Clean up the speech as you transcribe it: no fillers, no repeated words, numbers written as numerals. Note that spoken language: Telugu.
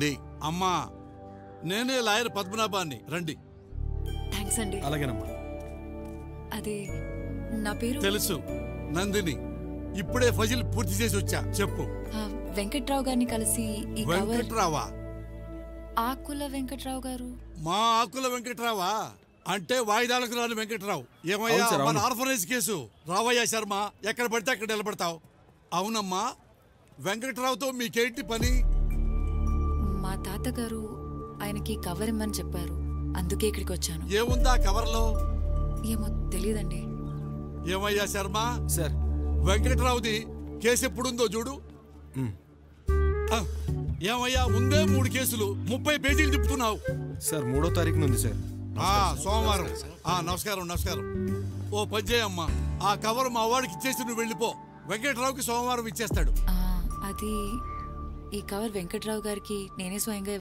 నీ అమ్మా నేనే లాయర్ పద్మనాభాన్ని రండి. థ్యాంక్స్ అండి. అలాగేనమ్మా. అది నా పేరు తెలుసు, నందిని. ఇప్పుడే ఫజిల్ పూర్తి చేసి వచ్చా. చెప్పు. వెంకట్రావు గారిని కలిసి ఈ కవర్. వెంకట్రావా? ఆకుల వెంకట్రావు గారు. మా ఆకుల వెంకట్రావా అంటే వాయిదాలకు రాని వెంకట్రావు. ఏమయ్యా మన ఆర్ఫనేజ్ కేసు రావయ్యా శర్మ, ఎక్కడ పడితే అక్కడ నిలబడతావు. అవునమ్మా, వెంకట్రావుతో మీకేంటి పని? మా తాతగారు ఆయనకి కవర్ ఇమ్మని చెప్పారు, అందుకే ఇక్కడికి వచ్చాను. ఏముందా కవర్లో? ఏమో తెలీదండి. ఏమయ్యా శర్మ సార్, వెంకట్రావుది కేసు ఎప్పుడుందో చూడు. ఏమయ్యా ఉందే 3 కేసులు, 30 పేజీలు తిప్పుతున్నావు. సార్ 3వ తారీఖున ఉంది సార్. సోమవారం. నమస్కారం నమస్కారం. ఓ పని చేయమ్మా, ఆ కవర్ మా వాడికి ఇచ్చేసి నువ్వు వెళ్ళిపో. వెంకట్రావుకి సోమవారం ఇచ్చేస్తాడు. అది ఈ కవర్ వెంకట్రావు గారికి నేనే స్వయంగా